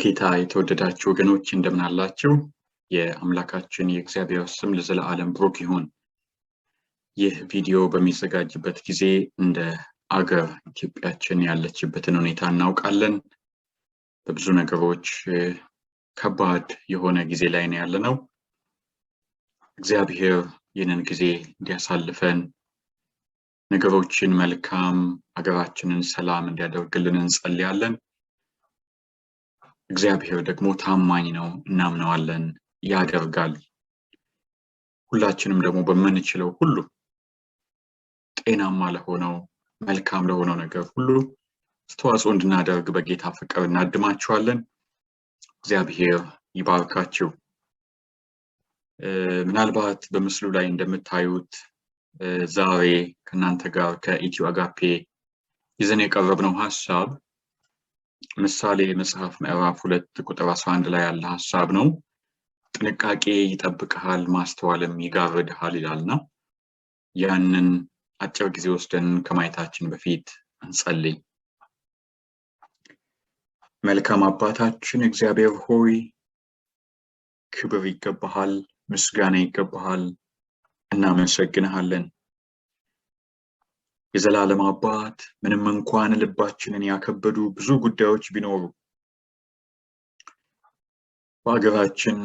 በጌታ የተወደዳችሁ ወገኖች እንደምን አላችሁ? የአምላካችን የእግዚአብሔር ስም ለዘላለም ብሩክ ይሁን። ይህ ቪዲዮ በሚዘጋጅበት ጊዜ እንደ አገር ኢትዮጵያችን ያለችበትን ሁኔታ እናውቃለን። በብዙ ነገሮች ከባድ የሆነ ጊዜ ላይ ነው ያለነው። እግዚአብሔር ይህንን ጊዜ እንዲያሳልፈን ነገሮችን መልካም አገራችንን ሰላም እንዲያደርግልን እንጸልያለን። እግዚአብሔር ደግሞ ታማኝ ነው፣ እናምነዋለን፣ ያደርጋል። ሁላችንም ደግሞ በመንችለው ሁሉ ጤናማ ለሆነው መልካም ለሆነው ነገር ሁሉ አስተዋጽኦ እንድናደርግ በጌታ ፍቅር እናድማችኋለን። እግዚአብሔር ይባርካችሁ። ምናልባት በምስሉ ላይ እንደምታዩት ዛሬ ከናንተ ጋር ከኢትዮ አጋፔ ይዘን የቀረብነው ሐሳብ ምሳሌ መጽሐፍ ምዕራፍ 2 ቁጥር 11 ላይ ያለ ሐሳብ ነው። ጥንቃቄ ይጠብቅሃል፣ ማስተዋልም ይጋርድሃል ይላልና ያንን አጭር ጊዜ ወስደን ከማየታችን በፊት እንጸልይ። መልካም አባታችን እግዚአብሔር ሆይ ክብር ይገባሃል፣ ምስጋና ይገባሃል፣ እናመሰግንሃለን። የዘላለም አባት ምንም እንኳን ልባችንን ያከበዱ ብዙ ጉዳዮች ቢኖሩ በአገራችን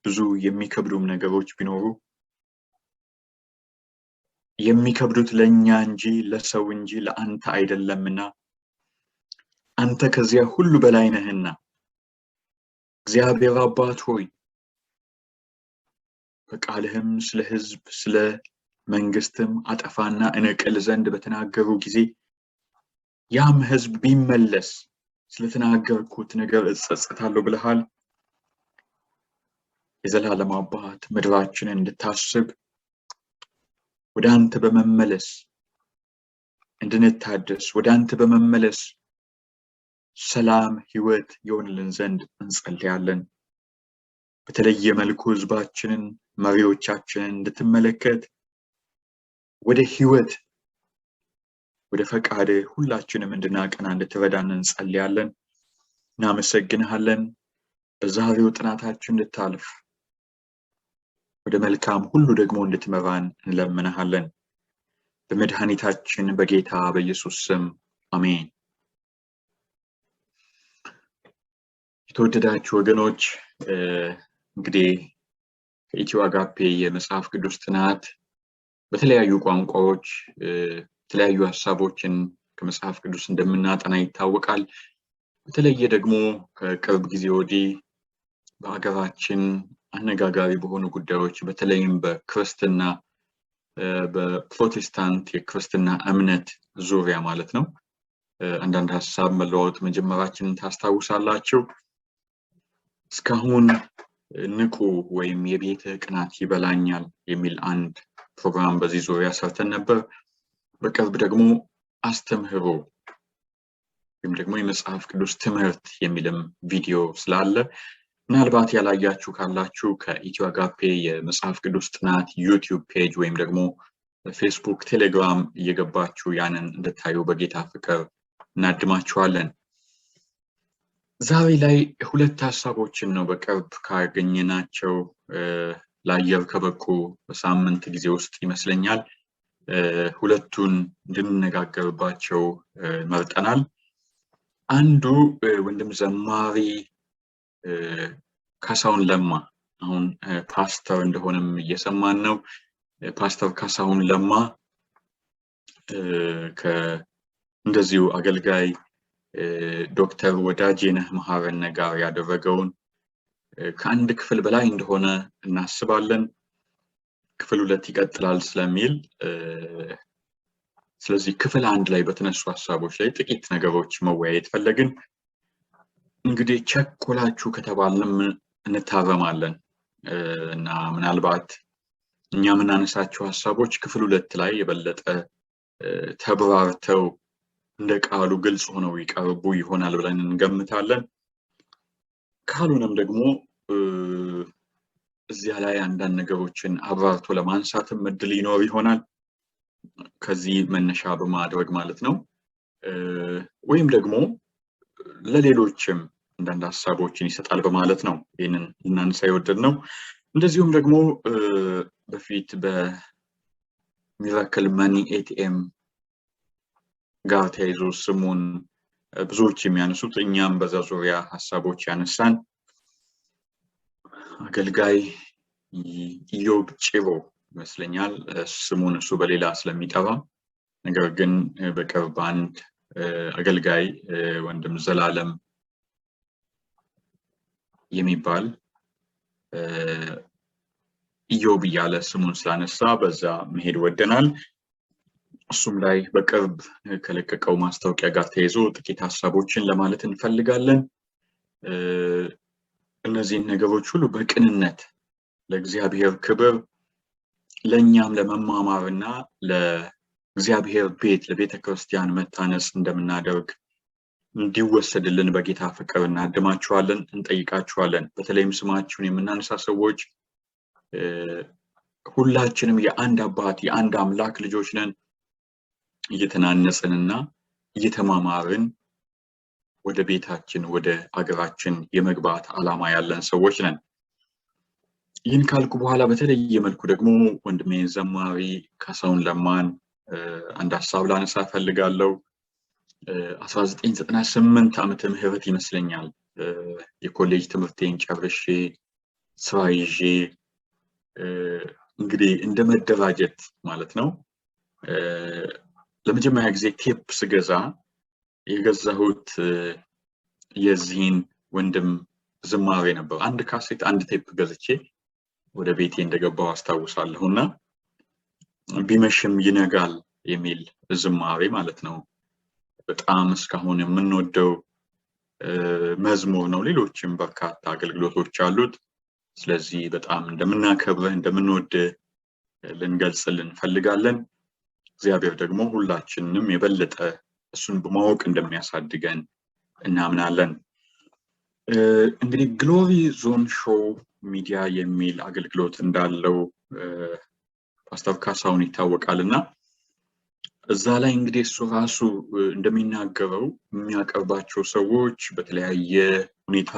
ብዙ የሚከብዱም ነገሮች ቢኖሩ የሚከብዱት ለኛ እንጂ ለሰው እንጂ ለአንተ አይደለምና አንተ ከዚያ ሁሉ በላይ ነህና እግዚአብሔር አባት ሆይ በቃልህም ስለ ሕዝብ ስለ መንግስትም አጠፋና እነቅል ዘንድ በተናገሩ ጊዜ ያም ሕዝብ ቢመለስ ስለተናገርኩት ነገር እጸጸታለሁ ብለሃል። የዘላለም አባት ምድራችንን እንድታስብ ወደ አንተ በመመለስ እንድንታደስ ወደ አንተ በመመለስ ሰላም ሕይወት ይሆንልን ዘንድ እንጸልያለን። በተለየ መልኩ ሕዝባችንን መሪዎቻችንን እንድትመለከት ወደ ሕይወት ወደ ፈቃድ ሁላችንም እንድናቀና እንድትረዳን እንጸልያለን። እናመሰግንሃለን። በዛሬው ጥናታችን እንድታልፍ ወደ መልካም ሁሉ ደግሞ እንድትመራን እንለምንሃለን። በመድኃኒታችን በጌታ በኢየሱስ ስም አሜን። የተወደዳችሁ ወገኖች እንግዲህ ከኢትዮ አጋፔ የመጽሐፍ ቅዱስ ጥናት በተለያዩ ቋንቋዎች የተለያዩ ሐሳቦችን ከመጽሐፍ ቅዱስ እንደምናጠና ይታወቃል። በተለየ ደግሞ ከቅርብ ጊዜ ወዲህ በአገራችን አነጋጋሪ በሆኑ ጉዳዮች በተለይም በክርስትና በፕሮቴስታንት የክርስትና እምነት ዙሪያ ማለት ነው አንዳንድ ሐሳብ መለዋወጥ መጀመራችንን ታስታውሳላችሁ። እስካሁን ንቁ ወይም የቤተ ቅናት ይበላኛል የሚል አንድ ፕሮግራም በዚህ ዙሪያ ሰርተን ነበር። በቅርብ ደግሞ አስተምህሮ ወይም ደግሞ የመጽሐፍ ቅዱስ ትምህርት የሚልም ቪዲዮ ስላለ ምናልባት ያላያችሁ ካላችሁ ከኢትዮ አጋፔ የመጽሐፍ ቅዱስ ጥናት ዩቲዩብ ፔጅ ወይም ደግሞ ፌስቡክ፣ ቴሌግራም እየገባችሁ ያንን እንድታዩ በጌታ ፍቅር እናድማችኋለን። ዛሬ ላይ ሁለት ሐሳቦችን ነው በቅርብ ካገኘናቸው ለአየር ከበቁ በሳምንት ጊዜ ውስጥ ይመስለኛል ሁለቱን እንድንነጋገርባቸው መርጠናል። አንዱ ወንድም ዘማሪ ካሳሁን ለማ አሁን ፓስተር እንደሆነም እየሰማን ነው። ፓስተር ካሳሁን ለማ እንደዚሁ አገልጋይ ዶክተር ወዳጄነህ መሐረነ ጋር ያደረገውን ከአንድ ክፍል በላይ እንደሆነ እናስባለን። ክፍል 2 ይቀጥላል ስለሚል ስለዚህ ክፍል 1 ላይ በተነሱ ሐሳቦች ላይ ጥቂት ነገሮች መወያየት ፈለግን። እንግዲህ ቸኮላችሁ ከተባልንም እንታረማለን እና ምናልባት እኛ የምናነሳቸው ሐሳቦች ክፍል 2 ላይ የበለጠ ተብራርተው እንደ ቃሉ ግልጽ ሆነው ይቀርቡ ይሆናል ብለን እንገምታለን። ካልሆነም ደግሞ እዚያ ላይ አንዳንድ ነገሮችን አብራርቶ ለማንሳትም እድል ይኖር ይሆናል ከዚህ መነሻ በማድረግ ማለት ነው። ወይም ደግሞ ለሌሎችም አንዳንድ ሐሳቦችን ይሰጣል በማለት ነው ይሄንን እናንሳ የወደድነው። እንደዚሁም ደግሞ በፊት በሚራክል መኒ ኤቲኤም ጋር ተያይዞ ስሙን ብዙዎች የሚያነሱት እኛም በዛ ዙሪያ ሐሳቦች ያነሳን አገልጋይ ኢዮብ ጭቦ ይመስለኛል ስሙን እሱ በሌላ ስለሚጠራ ነገር ግን በቅርብ አንድ አገልጋይ ወንድም ዘላለም የሚባል ኢዮብ ያለ ስሙን ስላነሳ በዛ መሄድ ወደናል። እሱም ላይ በቅርብ ከለቀቀው ማስታወቂያ ጋር ተያይዞ ጥቂት ሐሳቦችን ለማለት እንፈልጋለን። እነዚህን ነገሮች ሁሉ በቅንነት ለእግዚአብሔር ክብር ለኛም ለመማማርና ለእግዚአብሔር ቤት ለቤተ ክርስቲያን መታነስ እንደምናደርግ እንዲወሰድልን በጌታ ፍቅር እናድማችኋለን፣ እንጠይቃችኋለን። በተለይም ስማችሁን የምናነሳ ሰዎች ሁላችንም የአንድ አባት የአንድ አምላክ ልጆች ነን። እየተናነጽንና እየተማማርን ወደ ቤታችን ወደ አገራችን የመግባት ዓላማ ያለን ሰዎች ነን። ይህን ካልኩ በኋላ በተለየ መልኩ ደግሞ ወንድሜን ዘማሪ ካሳሁን ለማን አንድ ሐሳብ ላነሳ ፈልጋለሁ። 1998 ዓመተ ምህረት ይመስለኛል የኮሌጅ ትምህርቴን ጨርሼ ስራ ይዤ እንግዲህ እንደመደራጀት ማለት ነው ለመጀመሪያ ጊዜ ቴፕ ስገዛ የገዛሁት የዚህን ወንድም ዝማሬ ነበር። አንድ ካሴት አንድ ቴፕ ገዝቼ ወደ ቤቴ እንደገባው አስታውሳለሁና ቢመሽም ይነጋል የሚል ዝማሬ ማለት ነው። በጣም እስካሁን የምንወደው መዝሙር ነው። ሌሎችም በርካታ አገልግሎቶች አሉት። ስለዚህ በጣም እንደምናከብረህ እንደምንወድህ ልንገልጽልን እንፈልጋለን። እግዚአብሔር ደግሞ ሁላችንንም የበለጠ እሱን በማወቅ እንደሚያሳድገን እናምናለን። እንግዲህ ግሎሪ ዞን ሾው ሚዲያ የሚል አገልግሎት እንዳለው ፓስተር ካሳሁን ይታወቃልና እዛ ላይ እንግዲህ እሱ ራሱ እንደሚናገረው የሚያቀርባቸው ሰዎች በተለያየ ሁኔታ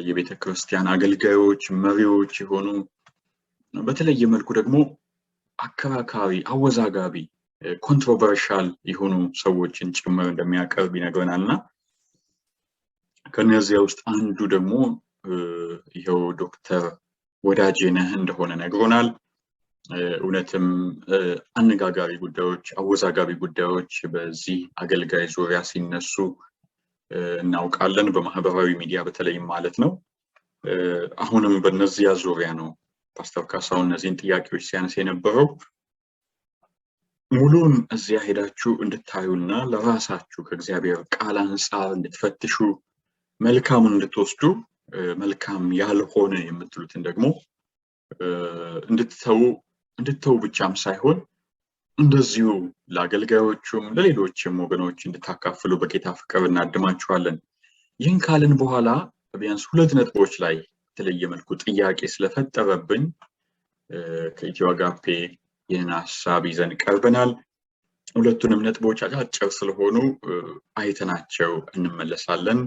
የቤተ ክርስቲያን አገልጋዮች መሪዎች የሆኑ በተለየ መልኩ ደግሞ አከራካሪ አወዛጋቢ ኮንትሮቨርሻል የሆኑ ሰዎችን ጭምር እንደሚያቀርብ ይነግረናልና ከነዚያ ውስጥ አንዱ ደግሞ ይሄው ዶክተር ወዳጄነህ እንደሆነ ነግሮናል። እውነትም አነጋጋሪ ጉዳዮች አወዛጋቢ ጉዳዮች በዚህ አገልጋይ ዙሪያ ሲነሱ እናውቃለን፣ በማህበራዊ ሚዲያ በተለይም ማለት ነው። አሁንም በእነዚያ ዙሪያ ነው ፓስተር ካሳሁን እነዚህን ጥያቄዎች ሲያነሳ የነበረው። ሙሉን እዚያ ሄዳችሁ እንድታዩና ለራሳችሁ ከእግዚአብሔር ቃል አንጻር እንድትፈትሹ መልካሙን እንድትወስዱ መልካም ያልሆነ የምትሉትን ደግሞ እንድትተው ብቻም ሳይሆን እንደዚሁ ለአገልጋዮቹም ለሌሎችም ወገኖች እንድታካፍሉ በጌታ ፍቅር እናድማችኋለን። ይህን ካልን በኋላ ቢያንስ ሁለት ነጥቦች ላይ በተለየ መልኩ ጥያቄ ስለፈጠረብኝ ከኢትዮ አጋፔ ይህን ሐሳብ ይዘን ቀርበናል። ሁለቱንም ነጥቦች አጫጭር ስለሆኑ አይተናቸው እንመለሳለን።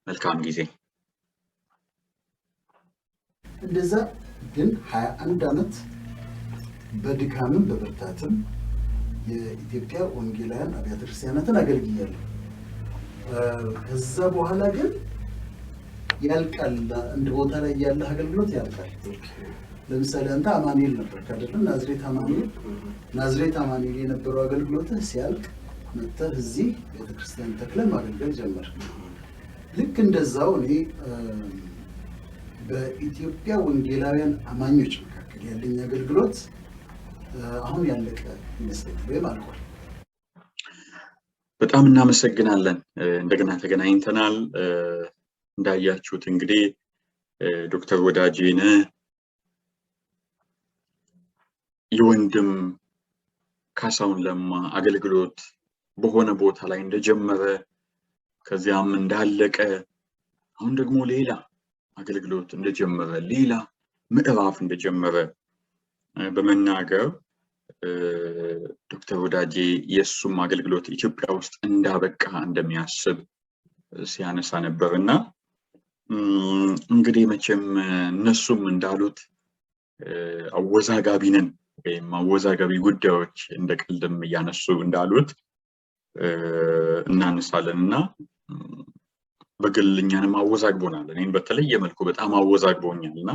መልካም ጊዜ። እንደዛ ግን 21 ዓመት በድካምም በብርታትም የኢትዮጵያ ወንጌላውያን አብያተ ክርስቲያናትን አገልግያለሁ። ከዛ በኋላ ግን ያልቃል፣ አንድ ቦታ ላይ ያለ አገልግሎት ያልቃል። ለምሳሌ አንተ አማኑኤል ነበር አይደለም? ናዝሬት አማኑኤል የነበረው አገልግሎት ሲያልቅ መጥተህ እዚህ ቤተክርስቲያን ተክለ ማገልገል ጀመርክ። ልክ እንደዛው እኔ በኢትዮጵያ ወንጌላውያን አማኞች መካከል ያለኝ አገልግሎት አሁን ያለቀ ይመስለኛል ወይ አልቋል። በጣም እናመሰግናለን። እንደገና ተገናኝተናል። እንዳያችሁት እንግዲህ ዶክተር ወዳጄነህ የወንድም ካሳሁን ለማ አገልግሎት በሆነ ቦታ ላይ እንደጀመረ ከዚያም እንዳለቀ አሁን ደግሞ ሌላ አገልግሎት እንደጀመረ ሌላ ምዕራፍ እንደጀመረ በመናገር ዶክተር ወዳጄ የሱም አገልግሎት ኢትዮጵያ ውስጥ እንዳበቃ እንደሚያስብ ሲያነሳ ነበርና እንግዲህ መቼም እነሱም እንዳሉት አወዛጋቢ ነን ወይም አወዛጋቢ ጉዳዮች እንደቀልድም ያነሱ እንዳሉት እናነሳለንና በግልኛንም አወዛግቦናል። እኔን በተለየ መልኩ በጣም አወዛግቦኛልና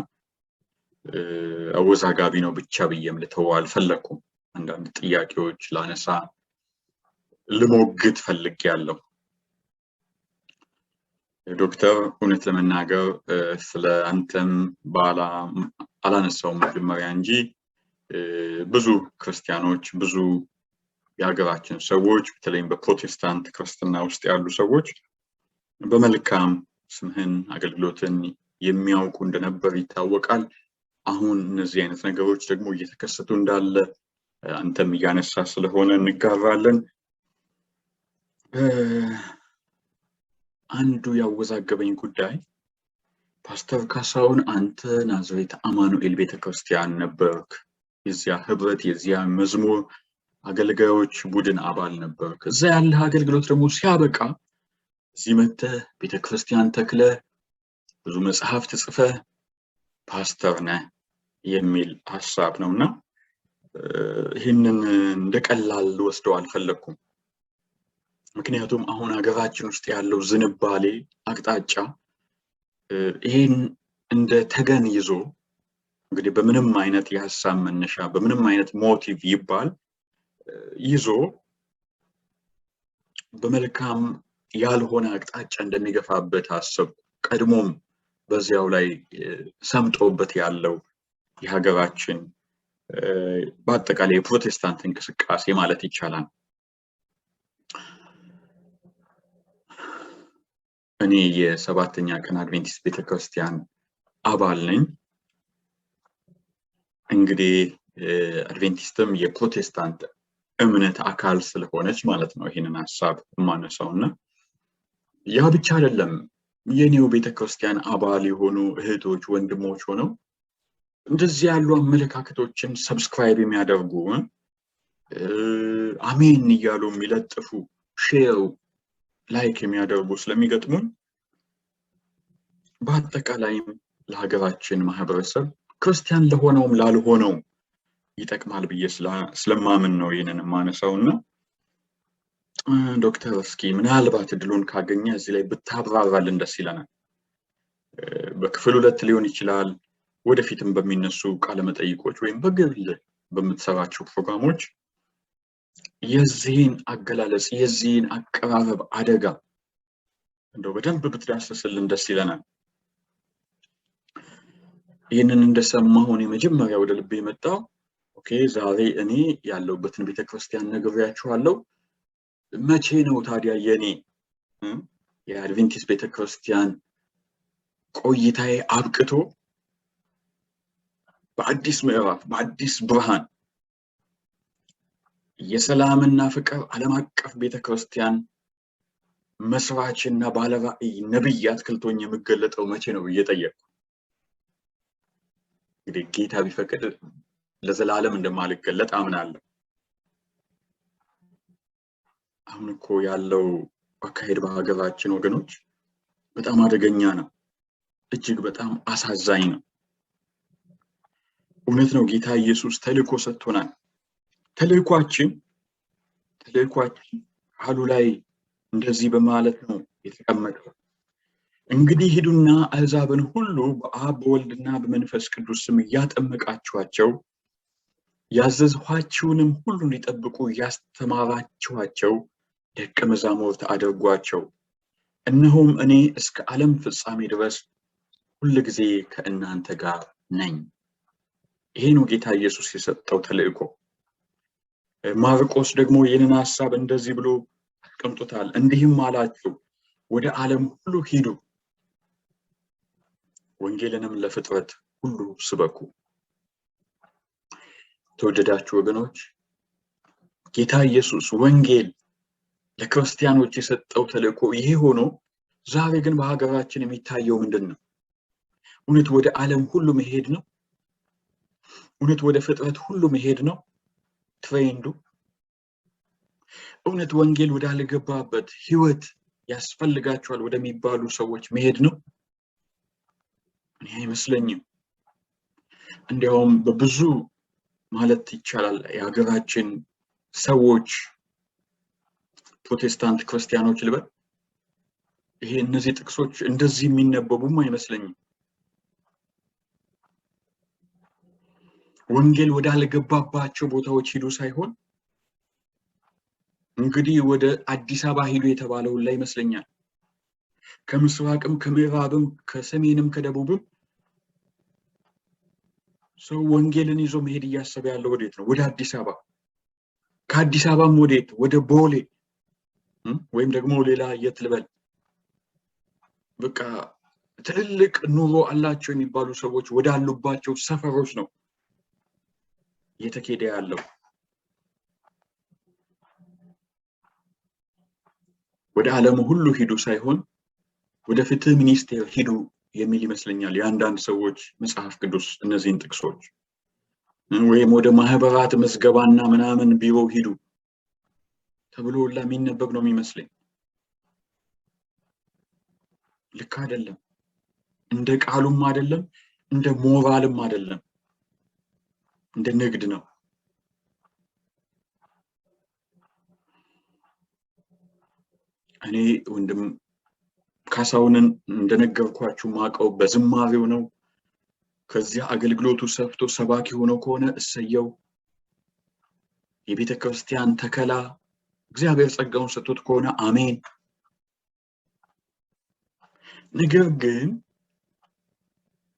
አወዛጋቢ ነው ብቻ ብዬም ልተው አልፈለኩም። አንዳንድ ጥያቄዎች ላነሳ ልሞግት ፈልጌያለሁ። ዶክተር እውነት ለመናገር ስለ አንተም አላነሳውም መጀመሪያ እንጂ ብዙ ክርስቲያኖች ብዙ የሀገራችን ሰዎች በተለይም በፕሮቴስታንት ክርስትና ውስጥ ያሉ ሰዎች በመልካም ስምህን አገልግሎትን የሚያውቁ እንደነበር ይታወቃል። አሁን እነዚህ አይነት ነገሮች ደግሞ እየተከሰቱ እንዳለ አንተም እያነሳ ስለሆነ እንጋራለን። አንዱ ያወዛገበኝ ጉዳይ ፓስተር ካሳሁን አንተ ናዝሬት አማኑኤል ቤተክርስቲያን ነበርክ፣ የዚያ ህብረት የዚያ መዝሙር አገልጋዮች ቡድን አባል ነበርክ። እዛ ያለ አገልግሎት ደግሞ ሲያበቃ እዚህ መጥተህ ቤተክርስቲያን ተክለህ ብዙ መጽሐፍት ጽፈህ ፓስተር ነህ የሚል ሐሳብ ነውና ይህንን እንደቀላል ወስደው አልፈለኩም። ምክንያቱም አሁን ሀገራችን ውስጥ ያለው ዝንባሌ አቅጣጫ ይሄን እንደ ተገን ይዞ እንግዲህ በምንም አይነት የሐሳብ መነሻ በምንም አይነት ሞቲቭ ይባል ይዞ በመልካም ያልሆነ አቅጣጫ እንደሚገፋበት አሰብ ቀድሞም በዚያው ላይ ሰምጦበት ያለው የሀገራችን በአጠቃላይ የፕሮቴስታንት እንቅስቃሴ ማለት ይቻላል። እኔ የሰባተኛ ቀን አድቬንቲስት ቤተክርስቲያን አባል ነኝ። እንግዲህ አድቬንቲስትም የፕሮቴስታንት እምነት አካል ስለሆነች ማለት ነው ይሄንን ሐሳብ ማነሳውና ያ ብቻ አይደለም። የኔው ቤተክርስቲያን አባል የሆኑ እህቶች ወንድሞች ሆነው እንደዚህ ያሉ አመለካከቶችን ሰብስክራይብ የሚያደርጉ አሜን እያሉ የሚለጥፉ ሼር ላይክ የሚያደርጉ ስለሚገጥሙን በአጠቃላይም ለሀገራችን ማህበረሰብ ክርስቲያን ለሆነውም ላልሆነው ይጠቅማል ብዬ ስለማምን ነው ይሄንን ማነሳውና ዶክተር እስኪ ምናልባት እድሉን ካገኘ እዚህ ላይ ብታብራራልን ደስ ይለናል። በክፍል 2 ሊሆን ይችላል ወደፊትም በሚነሱ ቃለ መጠይቆች ወይም በግል በምትሰራቸው ፕሮግራሞች የዚህን አገላለጽ የዚህን አቀራረብ አደጋ እንደው በደንብ ብትዳሰስልን ደስ ይለናል። ይህንን እንደሰማሁ እኔ መጀመሪያ ወደ ልቤ የመጣው ኦኬ ዛሬ እኔ ያለሁበትን ቤተክርስቲያን ነግሬያችኋለሁ። መቼ ነው ታዲያ የኔ የአድቬንቲስት ቤተክርስቲያን ቆይታዬ አብቅቶ በአዲስ ምዕራፍ በአዲስ ብርሃን የሰላምና ፍቅር ዓለም አቀፍ ቤተክርስቲያን መስራችና ባለራዕይ ነብይ አትክልቶኝ የምገለጠው መቼ ነው እየጠየቅኩ እንግዲህ ጌታ ቢፈቅድ ለዘላለም እንደማልገለጥ አምናለሁ። አሁን እኮ ያለው አካሄድ በሀገራችን ወገኖች በጣም አደገኛ ነው፣ እጅግ በጣም አሳዛኝ ነው። እውነት ነው ጌታ ኢየሱስ ተልእኮ ሰጥቶናል። ተልእኳችን ቃሉ ላይ እንደዚህ በማለት ነው የተቀመጠው። እንግዲህ ሂዱና አሕዛብን ሁሉ በአብ በወልድና በመንፈስ ቅዱስ ስም እያጠመቃችኋቸው ያዘዝኋችሁንም ሁሉ እንዲጠብቁ ያስተማራችኋቸው ደቀ መዛሙርት አድርጓቸው። እነሆም እኔ እስከ ዓለም ፍጻሜ ድረስ ሁልጊዜ ከእናንተ ጋር ነኝ። ይሄ ነው ጌታ ኢየሱስ የሰጠው ተልእኮ። ማርቆስ ደግሞ ይህንን ሐሳብ እንደዚህ ብሎ አስቀምጦታል። እንዲህም አላቸው፣ ወደ ዓለም ሁሉ ሂዱ፣ ወንጌልንም ለፍጥረት ሁሉ ስበኩ። ተወደዳችሁ ወገኖች ጌታ ኢየሱስ ወንጌል ለክርስቲያኖች የሰጠው ተልእኮ ይሄ ሆኖ ዛሬ ግን በሀገራችን የሚታየው ምንድነው? እውነት ወደ ዓለም ሁሉ መሄድ ነው? እውነት ወደ ፍጥረት ሁሉ መሄድ ነው? ትሬንዱ እውነት ወንጌል ወዳልገባበት ህይወት ያስፈልጋቸዋል ወደሚባሉ ሰዎች መሄድ ነው? እኔ አይመስለኝም። እንዲያውም በብዙ ማለት ይቻላል የሀገራችን ሰዎች ፕሮቴስታንት ክርስቲያኖች ልበል ይሄ እነዚህ ጥቅሶች እንደዚህ የሚነበቡም አይመስለኝም። ወንጌል ወዳልገባባቸው ቦታዎች ሂዱ ሳይሆን እንግዲህ ወደ አዲስ አበባ ሂዱ የተባለው ላይ ይመስለኛል። ከምስራቅም ከምዕራብም ከሰሜንም ከደቡብም ሰው ወንጌልን ይዞ መሄድ እያሰበ ያለው ወዴት ነው? ወደ አዲስ አበባ። ከአዲስ አበባም ወዴት? ወደ ቦሌ ወይም ደግሞ ሌላ የት ልበል በቃ ትልልቅ ኑሮ አላቸው የሚባሉ ሰዎች ወዳሉባቸው ሰፈሮች ነው እየተኬደ ያለው። ወደ ዓለሙ ሁሉ ሂዱ ሳይሆን ወደ ፍትህ ሚኒስቴር ሂዱ የሚል ይመስለኛል የአንዳንድ ሰዎች መጽሐፍ ቅዱስ እነዚህን ጥቅሶች። ወይም ወደ ማህበራት መዝገባና ምናምን ቢሮ ሂዱ ተብሎ ሁላ የሚነበብ ነው የሚመስለኝ። ልክ አይደለም። እንደ ቃሉም አይደለም፣ እንደ ሞራልም አይደለም፣ እንደ ንግድ ነው። እኔ ወንድም ካሳውንን እንደነገርኳችሁ ማቀው በዝማሬው ነው። ከዚያ አገልግሎቱ ሰፍቶ ሰባኪ ሆኖ ከሆነ እሰየው። የቤተ ክርስቲያን ተከላ እግዚአብሔር ጸጋውን ሰጥቶት ከሆነ አሜን። ነገር ግን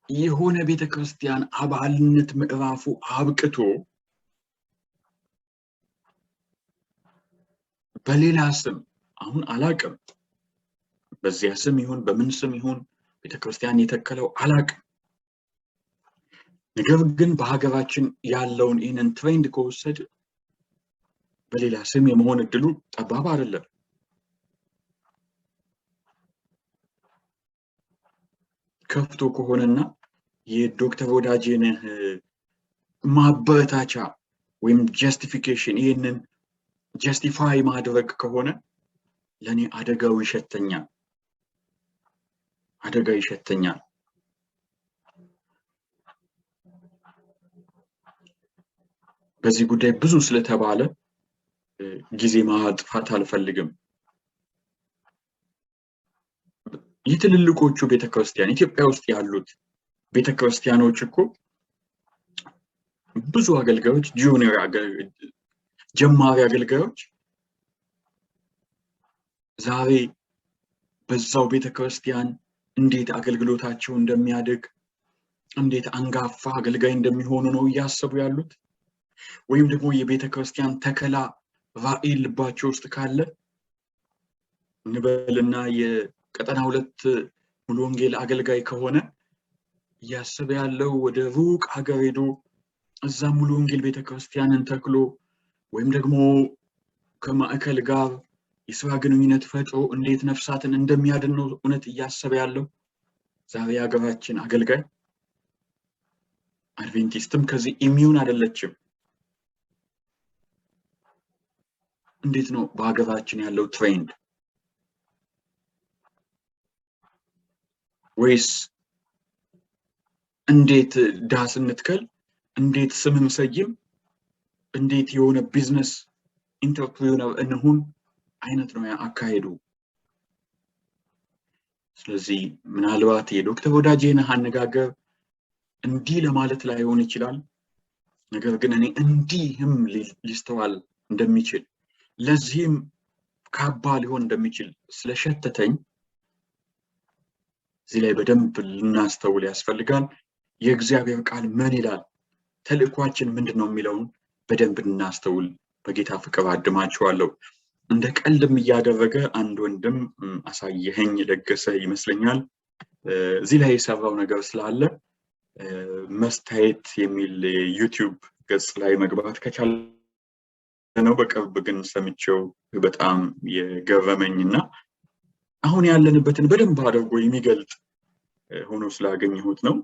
የሆነ ቤተ ክርስቲያን አባልነት ምዕራፉ አብቅቶ በሌላ ስም አሁን አላቅም በዚያ ስም ይሁን በምን ስም ይሁን ቤተ ክርስቲያን የተከለው አላቅም። ነገር ግን በሀገራችን ያለውን ይህንን ትሬንድ ከወሰድ በሌላ ስም የመሆን እድሉ ጠባብ አይደለም። ከፍቶ ከሆነና የዶክተር ወዳጄነህ ማበረታቻ ወይም ጀስቲፊኬሽን ይህንን ጀስቲፋይ ማድረግ ከሆነ ለኔ አደጋው ይሸተኛል። በዚህ ጉዳይ ብዙ ስለተባለ ጊዜ ማጥፋት አልፈልግም። የትልልቆቹ ቤተክርስቲያን ኢትዮጵያ ውስጥ ያሉት ቤተክርስቲያኖች እኮ ብዙ አገልጋዮች ጀማሪ አገልጋዮች ዛሬ በዛው ቤተክርስቲያን እንዴት አገልግሎታቸው እንደሚያድግ እንዴት አንጋፋ አገልጋይ እንደሚሆኑ ነው እያሰቡ ያሉት። ወይም ደግሞ የቤተክርስቲያን ተከላ ራዕይ ልባቸው ውስጥ ካለ እንበልና የቀጠና 2 ሙሉ ወንጌል አገልጋይ ከሆነ እያሰበ ያለው ወደ ሩቅ ሀገር ሄዶ እዛ ሙሉ ወንጌል ቤተክርስቲያንን ተክሎ ወይም ደግሞ ከማዕከል ጋር የሥራ ግንኙነት ፈጥሮ እንዴት ነፍሳትን እንደሚያድን ነው እውነት እያሰበ ያለው። ዛሬ ሀገራችን አገልጋይ አድቬንቲስትም ከዚህ ኢሚዩን አይደለችም። እንዴት ነው በሀገራችን ያለው ትሬንድ? ወይስ እንዴት ዳስ እንትከል፣ እንዴት ስም እንሰይም፣ እንዴት የሆነ ቢዝነስ ኢንተርፕሪነር እንሁን አይነት ነው አካሄዱ። ስለዚህ ምናልባት የዶክተር ወዳጄነህ አነጋገር እንዲህ ለማለት ላይሆን ይችላል። ነገር ግን እኔ እንዲህም ሊስተዋል እንደሚችል ለዚህም ካባ ሊሆን እንደሚችል ስለሸተተኝ እዚህ ላይ በደንብ ልናስተውል ያስፈልጋል። የእግዚአብሔር ቃል ምን ይላል፣ ተልእኳችን ምንድነው የሚለውን በደንብ እናስተውል። በጌታ ፍቅር አድማችኋለሁ። እንደ ቀልድም እያደረገ አንድ ወንድም አሳየኸኝ ለገሰ ይመስለኛል እዚህ ላይ የሰራው ነገር ስላለ መስታየት የሚል ዩቲዩብ ገጽ ላይ መግባት ከቻለ ነው። በቅርብ ግን ሰምቼው በጣም የገረመኝና አሁን ያለንበትን በደንብ አድርጎ የሚገልጥ ሆኖ ስላገኘሁት ነው።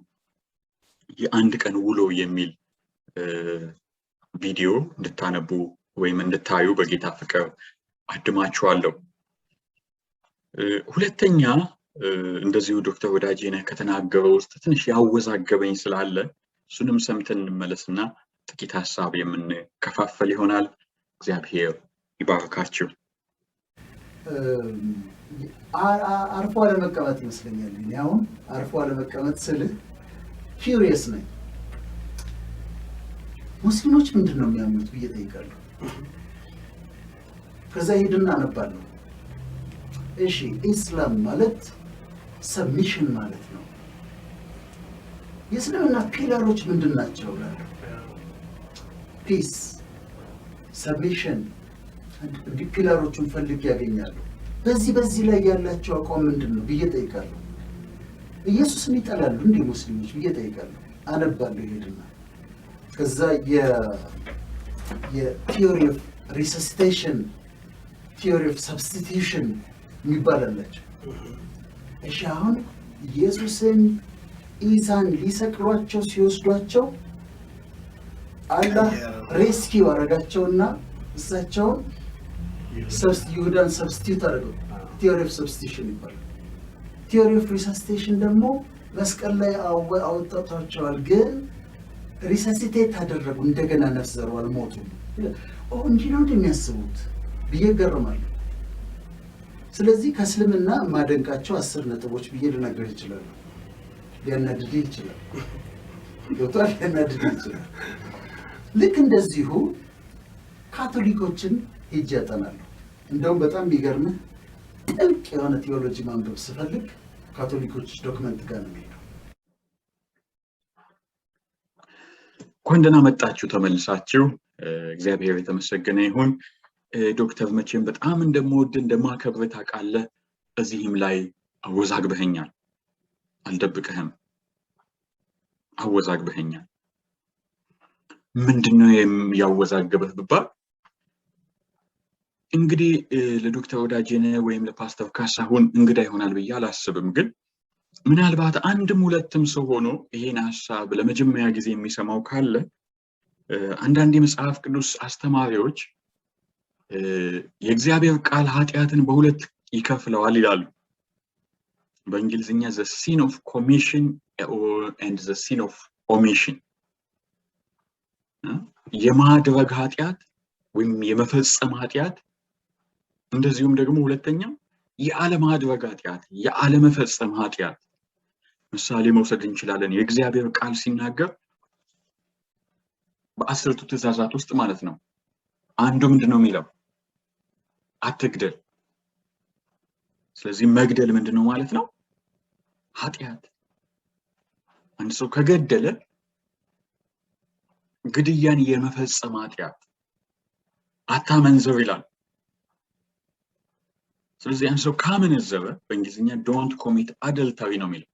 የአንድ ቀን ውሎ የሚል ቪዲዮ እንድታነቡ ወይም እንድታዩ በጌታ ፍቅር አድማችኋለሁ። ሁለተኛ እንደዚሁ ዶክተር ወዳጄነህ ከተናገረው ውስጥ ትንሽ ያወዛገበኝ ስላለ እሱንም ሰምተን እንመለስና ጥቂት ሐሳብ የምንከፋፈል ይሆናል። እግዚአብሔር ይባርካችሁ። አርፎ አለመቀመጥ ይመስለኛል። እኔ አሁን አርፎ አለመቀመጥ ስልህ ኪዩሪየስ ነኝ። ሙስሊሞች ምንድን ነው የሚያምኑት ብዬ ጠይቃለሁ። ከዛ ሄድና አነባለሁ። እሺ ኢስላም ማለት ሰብሚሽን ማለት ነው። የእስልምና ፒላሮች ምንድን ናቸው እላለሁ። ፒስ፣ ሰብሚሽን፣ እንዲህ ፒላሮቹን ፈልግ ያገኛሉ። በዚህ ላይ ያላቸው አቋም ምንድን ነው ብዬ ጠይቃለሁ። ኢየሱስን ይጠላሉ እንዴ ሙስሊሞች ብዬ ጠይቃለሁ። አነባለሁ ሄድና ከዛ የቲዮሪ ኦፍ ሪሰሲቴሽን ቲዮሪ ኦፍ ሰብስቲቲዩሽን የሚባል አላቸው። እሺ አሁን ኢየሱስን ኢሳን ሊሰቅሏቸው ሲወስዷቸው አላህ ሬስኪው አረጋቸውና እሳቸውን ይሁዳን ሰብስቲዩት አደረገው። ቲዮሪ ኦፍ ሰብስቲቲዩሽን ይባላል። ቲዮሪ ኦፍ ሪሰሲቴሽን ደግሞ መስቀል ላይ አወጣቷቸዋል፣ ግን ሪሰሲቴት አደረጉ፣ እንደገና ነፍስ ዘሩ፣ አልሞቱም። እንዲህ ነው እንደሚያስቡት ብዬ እገረማለሁ። ስለዚህ ከእስልምና የማደንቃቸው 10 ነጥቦች ብዬ ልነግርህ ይችላል። ሊያናድድህ ይችላል፣ ዶክተር ሊያናድድህ ይችላል። ልክ እንደዚሁ ካቶሊኮችን ሄጄ ያጠናለሁ። እንደውም በጣም የሚገርምህ ጥልቅ የሆነ ቲዮሎጂ ማንበብ ስፈልግ ካቶሊኮች ዶክመንት ጋር ነው የሚሄደው። እንኳን ደህና መጣችሁ ተመልሳችሁ። እግዚአብሔር የተመሰገነ ይሁን። ዶክተር መቼም በጣም እንደምወድ እንደማከብር ታውቃለህ። እዚህም ላይ አወዛግበኸኛል፣ አልደብቅህም፣ አወዛግበኸኛል። ምንድነው ያወዛገበህ ብባል እንግዲህ ለዶክተር ወዳጄነህ ወይም ለፓስተር ካሳሁን እንግዳ ይሆናል ብዬ አላስብም። ግን ምናልባት አንድም ሁለትም ሰው ሆኖ ይሄን ሐሳብ ለመጀመሪያ ጊዜ የሚሰማው ካለ አንዳንድ የመጽሐፍ ቅዱስ አስተማሪዎች የእግዚአብሔር ቃል ኃጢአትን በሁለት ይከፍለዋል ይላሉ። በእንግሊዝኛ the sin of commission and the sin of omission። የማድረግ ኃጢአት ወይም የመፈጸም ኃጢአት፣ እንደዚሁም ደግሞ ሁለተኛው የአለማድረግ ኃጢአት፣ የአለመፈጸም ኃጢአት። ምሳሌ መውሰድ እንችላለን። የእግዚአብሔር ቃል ሲናገር በ10ቱ ትእዛዛት ውስጥ ማለት ነው አንዱ ምንድነው የሚለው? አትግደል። ስለዚህ መግደል ምንድነው ማለት ነው? ኃጢአት። አንድ ሰው ከገደለ ግድያን የመፈጸም ኃጢአት። አታመንዝር ይላል። ስለዚህ አንድ ሰው ካመነዘረ በእንግሊዝኛ don't commit adultery ነው የሚለው።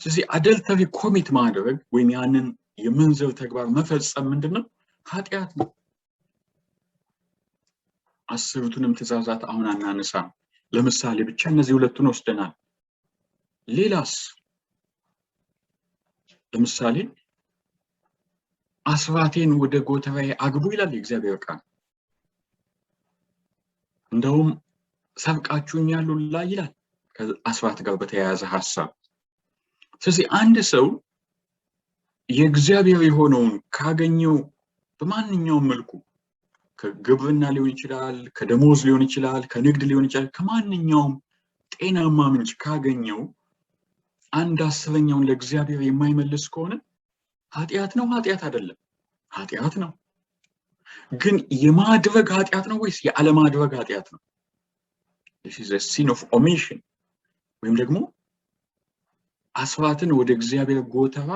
ስለዚህ adultery ኮሚት ማድረግ ወይም ያንን የመንዘር ተግባር መፈጸም ምንድነው? ኃጢአት ነው። 10ቱንም ትእዛዛት አሁን አናነሳም። ለምሳሌ ብቻ እነዚህ ሁለቱን ወስደናል። ሌላስ? ለምሳሌ አስራቴን ወደ ጎተራዬ አግቡ ይላል የእግዚአብሔር ቃል። እንደውም ሰርቃችሁኛል ሁላ ይላል ከአስራት ጋር በተያያዘ ሐሳብ። ስለዚህ አንድ ሰው የእግዚአብሔር የሆነውን ካገኘው በማንኛውም መልኩ ከግብርና ሊሆን ይችላል፣ ከደሞዝ ሊሆን ይችላል፣ ከንግድ ሊሆን ይችላል፣ ከማንኛውም ጤናማ ምንጭ ካገኘው 1/10ኛውን ለእግዚአብሔር የማይመልስ ከሆነ ኃጢአት ነው? ኃጢአት አይደለም? ኃጢአት ነው። ግን የማድረግ ኃጢአት ነው ወይስ የአለማድረግ ኃጢአት ነው? this is a sin of omission ወይም ደግሞ አስራትን ወደ እግዚአብሔር ጎተራ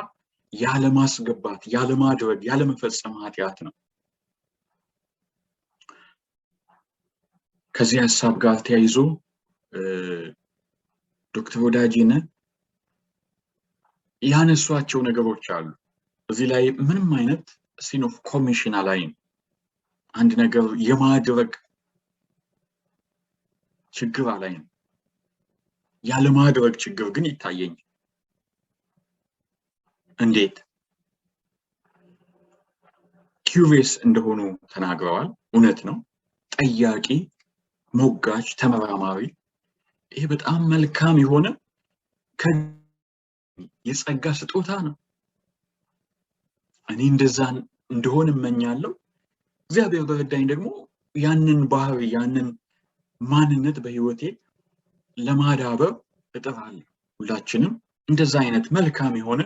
ያለማስገባት፣ ያለማድረግ፣ ያለመፈጸም ኃጢአት ነው። ከዚህ ሐሳብ ጋር ተያይዞ ዶክተር ወዳጄነህ ያነሷቸው ነገሮች አሉ። እዚህ ላይ ምንም አይነት sin of commission አላይም። አንድ ነገር የማድረግ ችግር አላይም። ያለማድረግ ችግር ግን ይታየኝ። እንዴት? curious እንደሆኑ ተናግረዋል እውነት ነው ጠያቂ ሞጋች ተመራማሪ ይሄ በጣም መልካም የሆነ የጸጋ ስጦታ ነው እኔ እንደዛ እንደሆነ እመኛለሁ እግዚአብሔር በረዳኝ ደግሞ ያንን ባህሪ ያንን ማንነት በህይወቴ ለማዳበር እጥራለሁ ሁላችንም እንደዛ አይነት መልካም የሆነ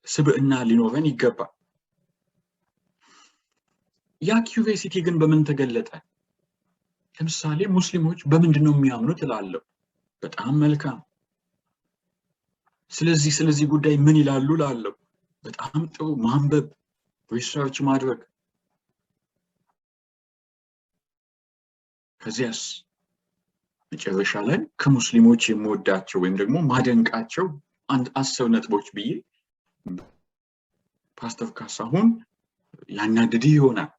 ስብዕና ሊኖረን ይገባል ያ ኪዩሪዮሲቲ ግን በምን ተገለጠ ለምሳሌ ሙስሊሞች በምንድነው የሚያምኑት እላለሁ በጣም መልካም ስለዚህ ጉዳይ ምን ይላሉ እላለሁ በጣም ጥሩ ማንበብ ሪሰርች ማድረግ ከዚያስ መጨረሻ ላይ ከሙስሊሞች የምወዳቸው ወይም ደግሞ ማደንቃቸው አንድ 10 ነጥቦች ብዬ ፓስተር ካሳሁን ያናድድ ይሆናል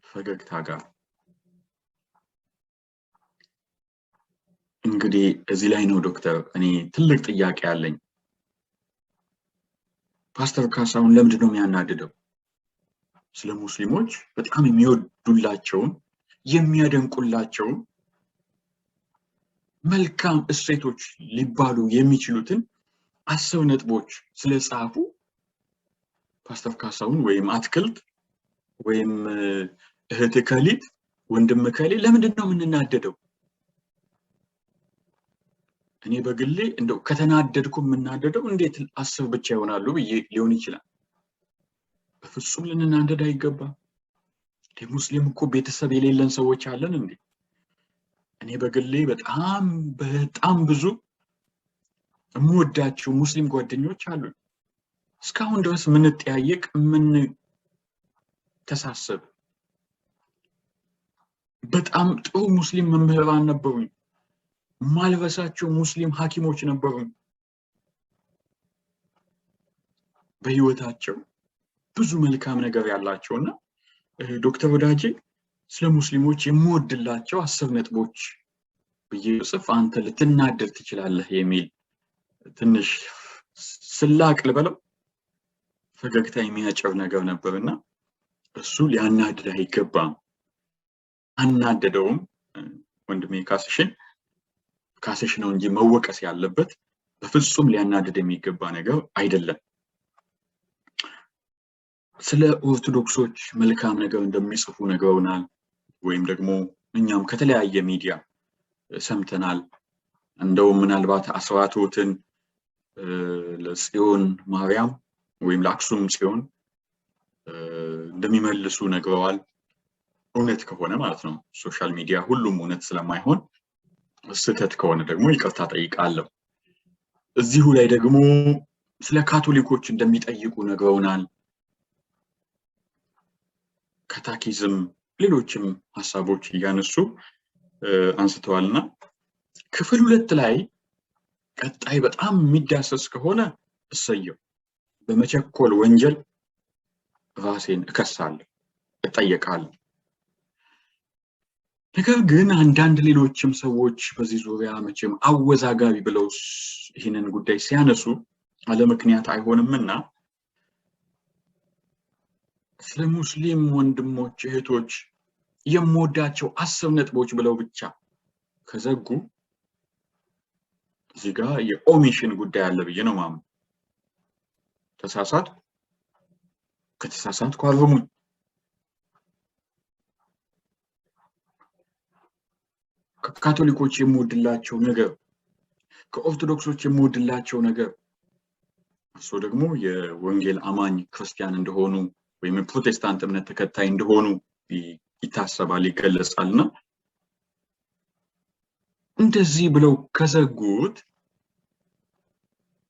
ፈገግታ ጋር እንግዲህ እዚህ ላይ ነው ዶክተር እኔ ትልቅ ጥያቄ አለኝ ፓስተር ካሳሁን ለምንድን ነው የሚያናድደው ስለ ሙስሊሞች በጣም የሚወዱላቸው የሚያደንቁላቸው መልካም እሴቶች ሊባሉ የሚችሉትን 10 ነጥቦች ስለጻፉ ፓስተር ካሳሁን ወይም አትክልት ወይም እህት ከሊት ወንድም ከሊ ለምንድን ነው የምንናደደው እኔ በግሌ እንደው ከተናደድኩ የምናደደው እንዴት 10 ብቻ ይሆናሉ ሊሆን ይችላል በፍጹም ልንናደድ አይገባም ሙስሊም እኮ ቤተሰብ የሌለን ሰዎች አለን እንዴ እኔ በግሌ በጣም ብዙ የምወዳቸው ሙስሊም ጓደኞች አሉ እስካሁን ድረስ ምን ተያየቅ ምን ተሳሰብ በጣም ጥሩ ሙስሊም መምህራን ነበሩኝ ማልበሳቸው ሙስሊም ሐኪሞች ነበሩኝ በህይወታቸው ብዙ መልካም ነገር ያላቸውና ዶክተር ወዳጄ ስለ ሙስሊሞች የምወድላቸው 10 ነጥቦች በየጽፍ አንተ ልትናደድ ትችላለህ የሚል ትንሽ ስላቅ ልበለው ፈገግታ የሚያጨር ነገር ነበርና እሱ ሊያናድድ አይገባም አናደደውም ወንድሜ ካስሽ ነው እንጂ መወቀስ ያለበት በፍጹም ሊያናድድ የሚገባ ነገር አይደለም ስለ ኦርቶዶክሶች መልካም ነገር እንደሚጽፉ ነገርናል ወይም ደግሞ እኛም ከተለያየ ሚዲያ ሰምተናል እንደው ምናልባት አስራቶትን ለጽዮን ማርያም ወይም ለአክሱም ጽዮን እንደሚመልሱ ነገርዋል እውነት ከሆነ ማለት ነው ሶሻል ሚዲያ ሁሉም እውነት ስለማይሆን ስህተት ከሆነ ደግሞ ይቅርታ ጠይቃለሁ እዚሁ ላይ ደግሞ ስለ ካቶሊኮች እንደሚጠይቁ ነገርናል ካታኪዝም ሌሎችም ሐሳቦች ያነሱ አንስተዋልና ክፍል 2 ላይ ቀጣይ በጣም የሚዳሰስ ከሆነ እሰየው በመቸኮል ወንጀል ራሴን እከሳለሁ እጠየቃለሁ ነገር ግን አንዳንድ ሌሎችም ሰዎች በዚህ ዙሪያ መቼም አወዛጋቢ ብለው ይህንን ጉዳይ ሲያነሱ አለ ምክንያት አይሆንምና ስለ ሙስሊም ወንድሞች እህቶች የምወዳቸው 10 ነጥቦች ብለው ብቻ ከዘጉ እዚህ ጋር የኦሚሽን ጉዳይ አለ ብዬ ነው ማም ከተሳሳትኩ አርሙኝ ከካቶሊኮች የምወድላቸው ነገር ከኦርቶዶክሶች የምወድላቸው ነገር እሱ ደግሞ የወንጌል አማኝ ክርስቲያን እንደሆኑ ወይም ፕሮቴስታንት እምነት ተከታይ እንደሆኑ ይታሰባል ይገለጻልና እንደዚህ ብለው ከዘጉት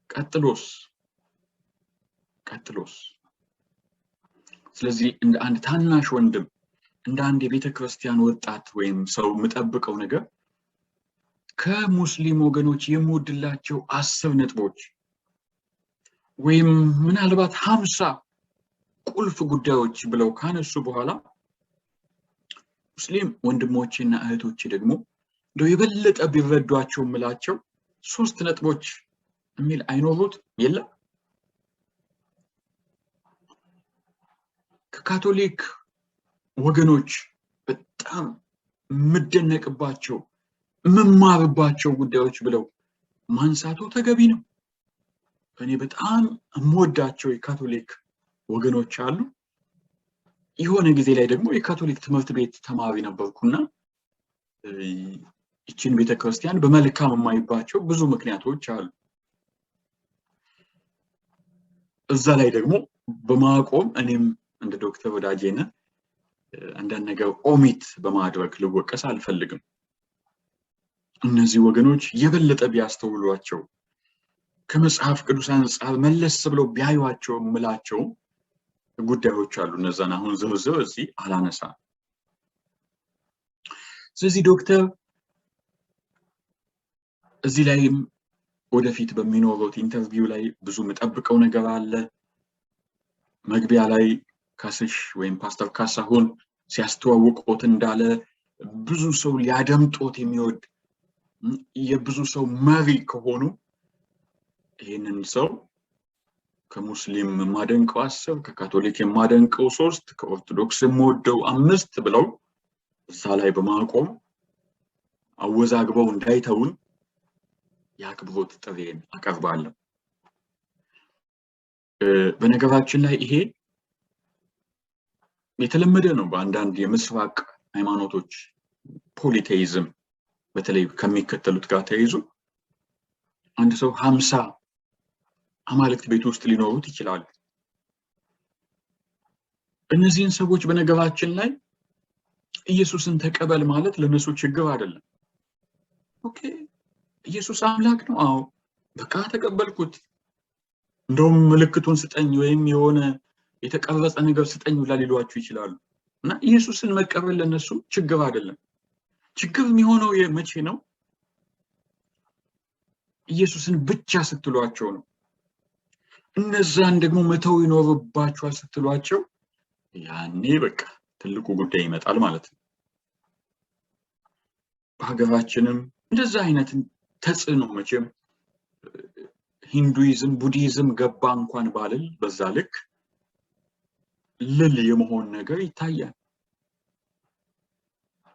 ቀጥሎስ ስለዚህ እንደ አንድ ታናሽ ወንድም እንደ አንድ የቤተክርስቲያን ወጣት ወይም ሰው መጠብቀው ነገር ከሙስሊም ወገኖች የምወድላቸው 10 ነጥቦች ወይም ምናልባት 50 ቁልፍ ጉዳዮች ብለው ካነሱ በኋላ ሙስሊም ወንድሞቼና እህቶቼ ደግሞ እንደው የበለጠ ቢረዷቸው ምላቸው 3 ነጥቦች የሚል አይኖሩት የለም ከካቶሊክ ወገኖች በጣም ምደነቅባቸው መማርባቸው ጉዳዮች ብለው ማንሳቱ ተገቢ ነው። እኔ በጣም እምወዳቸው የካቶሊክ ወገኖች አሉ። የሆነ ጊዜ ላይ ደግሞ የካቶሊክ ትምህርት ቤት ተማሪ ነበርኩና ይችን ቤተክርስቲያን በመልካም የማይባቸው ብዙ ምክንያቶች አሉ። እዛ ላይ ደግሞ በማቆም እኔም እንደ ዶክተር ወዳጄነ አንዳንድ ነገር ኦሚት በማድረግ ልወቀስ አልፈልግም። እነዚህ ወገኖች የበለጠ ቢያስተውሏቸው ከመጽሐፍ ቅዱስ አንጻር መለስ ብለው ቢያዩዋቸው ምላቸው ጉዳዮች አሉ። እነዛን አሁን ዝርዝር እዚህ አላነሳም። ስለዚህ ዶክተር እዚህ ላይም ወደፊት በሚኖረው ኢንተርቪው ላይ ብዙ መጠብቀው ነገር አለ። መግቢያ ላይ ካስሽ ወይም ፓስተር ካሳሁን ሲያስተዋውቁት እንዳለ ብዙ ሰው ሊያደምጦት የሚወድ የብዙ ሰው መሪ ከሆኑ ይህንን ሰው ከሙስሊም የማደንቀው 10 ከካቶሊክ የማደንቀው 3 ከኦርቶዶክስ የምወደው 5 ብለው እዛ ላይ በማቆም አወዛግበው እንዳይተውን የአክብሮት ጥሪዬን አቀርባለሁ። በነገራችን ላይ ይሄ የተለመደ ነው በአንዳንድ የምስራቅ ሃይማኖቶች ፖሊቴይዝም በተለይ ከሚከተሉት ጋር ተያይዞ አንድ ሰው 50 አማልክት ቤት ውስጥ ሊኖሩት ይችላሉ። እነዚህን ሰዎች በነገራችን ላይ ኢየሱስን ተቀበል ማለት ለነሱ ችግር አይደለም። ኦኬ ኢየሱስ አምላክ ነው፣ አዎ በቃ ተቀበልኩት፣ እንደውም ምልክቱን ስጠኝ ወይም የሆነ የተቀረጸ ነገር ስጠኝ ሊሏችሁ ይችላሉ። እና ኢየሱስን መቀበል ለነሱ ችግር አይደለም። ችግር የሚሆነው መቼ ነው? ኢየሱስን ብቻ ስትሏቸው ነው። እነዛን ደግሞ መተው ይኖርባቸዋል ስትሏቸው ያኔ በቃ ትልቁ ጉዳይ ይመጣል ማለት ነው። በሀገራችንም እንደዛ አይነት ተጽዕኖ መቼም ሂንዱይዝም ቡዲዝም ገባ እንኳን ባልል በዛ ልክ ልል የመሆን ነገር ይታያል።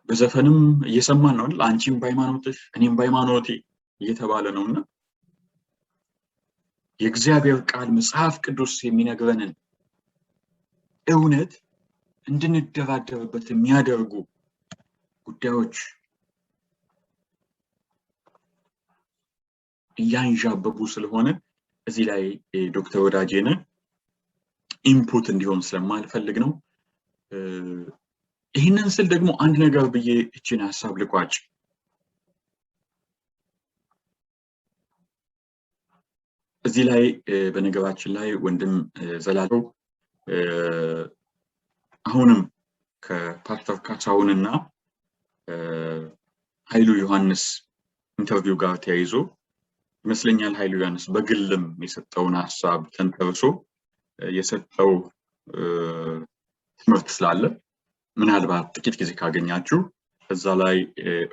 በዘፈንም እየሰማን ነው አይደል? አንቺም በሃይማኖትሽ እኔም በሃይማኖቴ እየተባለ ነውና የእግዚአብሔር ቃል መጽሐፍ ቅዱስ የሚነግረንን እውነት እንድንደራደርበት የሚያደርጉ ጉዳዮች እያንዣበቡ ስለሆነ እዚህ ላይ ዶክተር ወዳጄነ ኢንፑት እንዲሆን ስለማልፈልግ ነው። ይህንን ስል ደግሞ አንድ ነገር ብዬ እቺን ሐሳብ ልቋጭ። እዚህ ላይ በነገራችን ላይ ወንድም ዘላለው አሁንም ከፓስተር ካሳሁንና ኃይሉ ዮሐንስ ኢንተርቪው ጋር ተያይዞ ይመስለኛል ኃይሉ ዮሐንስ በግልም የሰጠውን ሐሳብ ተንተርሶ የሰጠው ትምህርት ስላለ ምናልባት ጥቂት ጊዜ ካገኛችሁ እዛ ላይ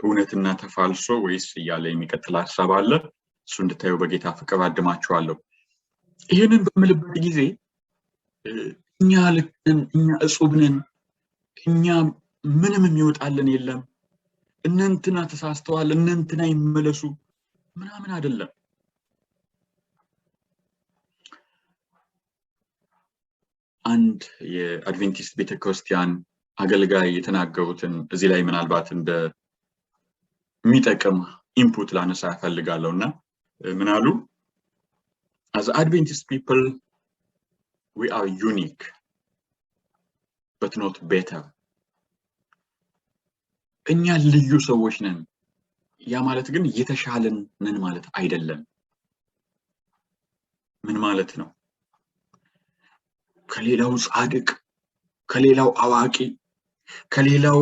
እውነትና ተፋልሶ ወይስ እያለ የሚቀጥል ሐሳብ አለ። እሱ እንድታዩ በጌታ ፍቅር አድማችኋለሁ። ይሄንን በምልበት ጊዜ እኛ ልክን እኛ እጹብነን እኛ ምንም የሚወጣልን የለም እነንትና ተሳስተዋል እነንትና ይመለሱ ምናምን አይደለም። አንድ የአድቬንቲስት ቤተክርስቲያን አገልጋይ የተናገሩትን እዚህ ላይ ምናልባት እንደ የሚጠቅም ኢንፑት ላነሳ ፈልጋለሁና ምን አሉ? As Adventist people we are unique but not better. እኛ ልዩ ሰዎች ነን። ያ ማለት ግን የተሻለን ነን ማለት አይደለም። ምን ማለት ነው? ከሌላው ጻድቅ ከሌላው አዋቂ ከሌላው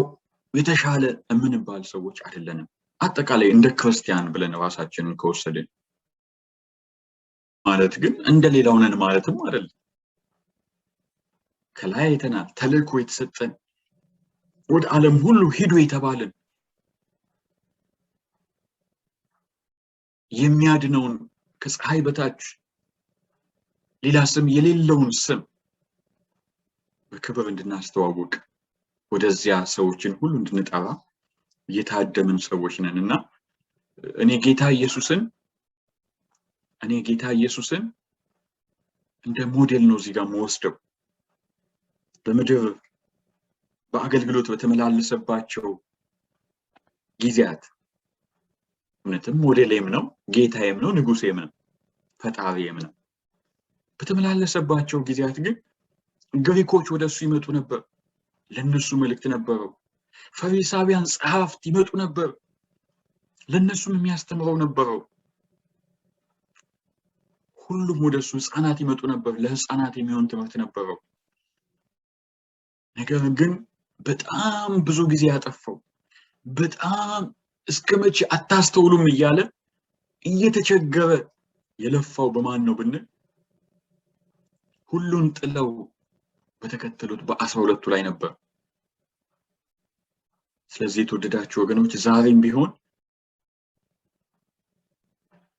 የተሻለ የምንባል ሰዎች አይደለንም። አጠቃላይ እንደ ክርስቲያን ብለን ራሳችንን ከወሰድን ማለት ግን እንደሌላው ነን ማለትም አይደለም። ከላይ አይተናል ተልእኮ የተሰጠን ወደ ዓለም ሁሉ ሂዱ የተባለን የሚያድነውን ከፀሐይ በታች ሌላ ስም የሌለውን ስም በክብር እንድናስተዋውቅ ወደዚያ ሰዎችን ሁሉ እንድንጠራ የታደምን ሰዎች ነንና እኔ ጌታ ኢየሱስን እንደ ሞዴል ነው እዚህ ጋር መወስደው በምድር በአገልግሎት በተመላለሰባቸው ጊዜያት እውነትም ሞዴሌም ነው ጌታዬም ነው ንጉሴም ነው ፈጣሪዬም ነው በተመላለሰባቸው ጊዜያት ግን ግሪኮች ወደሱ ይመጡ ነበር ለነሱ መልእክት ነበረው ፈሪሳውያን ጸሐፍት ይመጡ ነበር ለነሱም የሚያስተምረው ነበረው ሁሉም ወደሱ ህፃናት ይመጡ ነበር ለህፃናት የሚሆን ትምህርት ነበረው ነገር ግን በጣም ብዙ ጊዜ ያጠፋው በጣም እስከመቼ አታስተውሉም እያለ እየተቸገረ የለፋው በማን ነው ብንል ሁሉን ጥለው በተከተሉት በ12ቱ ላይ ነበር ስለዚህ ተወደዳችሁ ወገኖች ዛሬም ቢሆን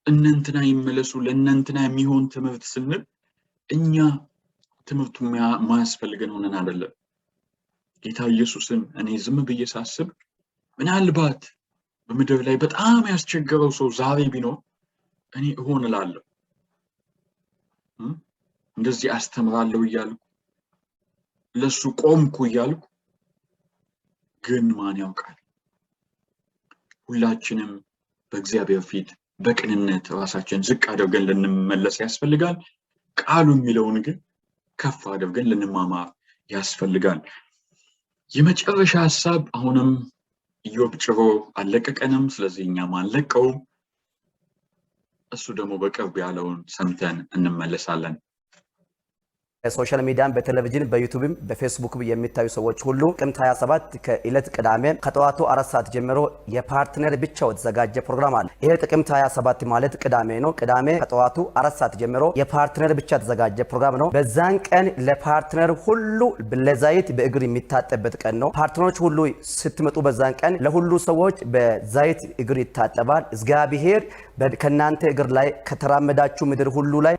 እነንትና ይመለሱ ለእነንትና የሚሆን ትምህርት ስንል እኛ ትምህርቱ ማያስፈልገን ሆነን አይደለም ጌታ ኢየሱስን እኔ ዝም ብዬ ሳስብ ምናልባት በምድር ላይ በጣም ያስቸገረው ሰው ዛሬ ቢኖር እኔ እሆንላለሁ እንደዚህ አስተምራለሁ እያልኩ ለሱ ቆምኩ እያልኩ ግን ማን ያውቃል ሁላችንም በእግዚአብሔር ፊት በቅንነት ራሳችን ዝቅ አድርገን ልንመለስ ያስፈልጋል ቃሉ የሚለውን ግን ከፍ አድርገን ልንማማር ያስፈልጋል የመጨረሻ ሐሳብ አሁንም ኢዮብ ጭሮ አለቀቀንም ስለዚህ እኛም አንለቀውም እሱ ደግሞ በቅርብ ያለውን ሰምተን እንመለሳለን ሶሻል ሚዲያን በቴሌቪዥን በዩቲዩብም በፌስቡክ የሚታዩ ሰዎች ሁሉ ጥቅምት 27 ከዕለት ቅዳሜ ከጠዋቱ 4 ሰዓት ጀምሮ የፓርትነር ብቻ የተዘጋጀ ፕሮግራም አለ። ይሄ ጥቅምት 27 ማለት ቅዳሜ ነው። ቅዳሜ ከጠዋቱ 4 ሰዓት ጀምሮ የፓርትነር ብቻ የተዘጋጀ ፕሮግራም ነው። በዛን ቀን ለፓርትነር ሁሉ ለዛይት በእግር የሚታጠበት ቀን ነው። ፓርትነሮች ሁሉ ስትመጡ በዛን ቀን ለሁሉ ሰዎች በዛይት እግር ይታጠባል። እግዚአብሔር ከናንተ እግር ላይ ከተራመዳችሁ ምድር ሁሉ ላይ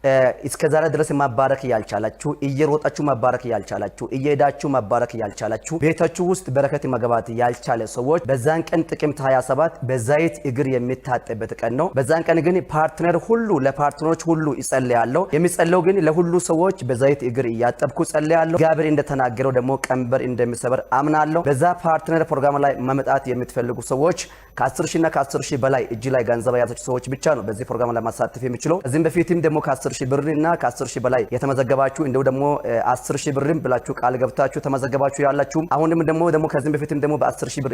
እስከዛሬ ድረስ ማባረክ ያልቻላችሁ እየሮጣችሁ ማባረክ ያልቻላችሁ እየሄዳችሁ ማባረክ ያልቻላችሁ ቤታችሁ ውስጥ በረከት መግባት ያልቻለ ሰዎች በዛን ቀን ጥቅምት 27 በዛይት እግር የሚታጠበት ቀን ነው። በዛን ቀን ግን ፓርትነር ሁሉ ለፓርትነሮች ሁሉ ይጸልያለሁ። የሚጸልየው ግን ለሁሉ ሰዎች በዛይት እግር ያጠብኩ ጸልያለሁ። እግዚአብሔር እንደተናገረው ደግሞ ቀንበር እንደሚሰበር አምናለሁ። በዛ ፓርትነር ፕሮግራም ላይ መምጣት የምትፈልጉ ሰዎች ከ10,000 እና ከ10,000 በላይ እጅ ላይ ገንዘብ ያዛችሁ ሰዎች ብቻ ነው በዚህ ፕሮግራም ላይ ማሳተፍ የሚችለው። እዚህም በፊትም ደግሞ ከ10,000 ብር እና ከ10,000 በላይ የተመዘገባችሁ እንደው ደግሞ 10,000 ብርም ብላችሁ ቃል ገብታችሁ ተመዘገባችሁ ያላችሁ አሁንም ደግሞ ከዚህም በፊትም ደግሞ በ10,000 ብር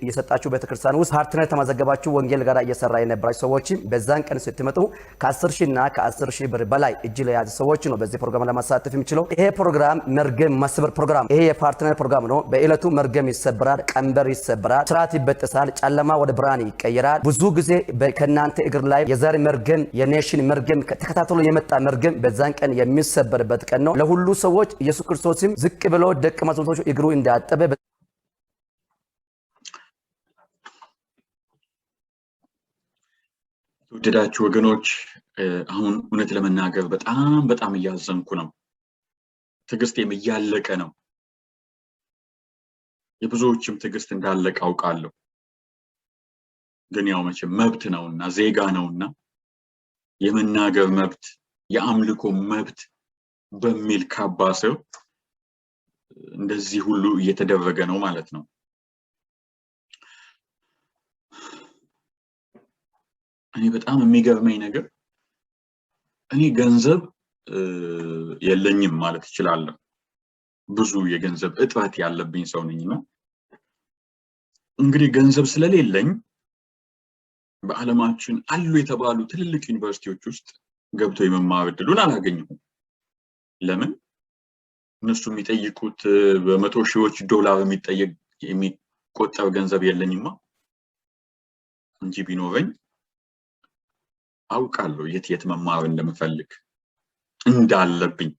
እየሰጣችሁ ቤተክርስቲያን ውስጥ ፓርትነር ተመዘገባችሁ ወንጌል ጋር እየሰራ የነበራችሁ ሰዎች በዛን ቀን ስትመጡ ከ10,000 እና ከ10,000 ብር በላይ እጅ ላይ ያዙ ሰዎች ነው በዚህ ፕሮግራም ላይ ማሳተፍ የሚችለው። ይሄ ፕሮግራም መርገም መስበር ፕሮግራም ይሄ የፓርትነር ፕሮግራም ነው። በእለቱ መርገም ይሰበራል፣ ቀንበር ይሰበራል፣ ስራት ይበጠሳል፣ ጨለማ ወደ ብርሃን ይቀየራል። ብዙ ጊዜ ከናንተ እግር ላይ የዘር መርገም የኔሽን መርገም ተከታትሎ የመጣ መርገም በዛን ቀን የሚሰበርበት ቀን ነው። ለሁሉ ሰዎች ኢየሱስ ክርስቶስም ዝቅ ብሎ ደቀ መዛሙርቶቹ እግሩ እንዳጠበ ተወደዳችሁ ወገኖች አሁን እውነት ለመናገር በጣም እያዘንኩ ነው። ትዕግስቴም እያለቀ ነው። የብዙዎችም ትዕግስት እንዳለቀ አውቃለሁ። ግን ያው መቼም መብት ነውና ዜጋ ነውና የመናገር መብት የአምልኮ መብት በሚል ካባ ስር እንደዚህ ሁሉ እየተደረገ ነው ማለት ነው። እኔ በጣም የሚገርመኝ ነገር እኔ ገንዘብ የለኝም ማለት እችላለሁ። ብዙ የገንዘብ እጥረት ያለብኝ ሰው ነኝና እንግዲህ ገንዘብ ስለሌለኝ በዓለማችን አሉ የተባሉ ትልልቅ ዩኒቨርሲቲዎች ውስጥ ገብቶ የመማር እድሉን አላገኘሁም። ለምን? እነሱ የሚጠይቁት በመቶ ሺዎች ዶላር የሚቆጠር ገንዘብ የለኝማ እንጂ ቢኖረኝ አውቃለሁ የት መማር እንደምፈልግ እንዳለብኝ።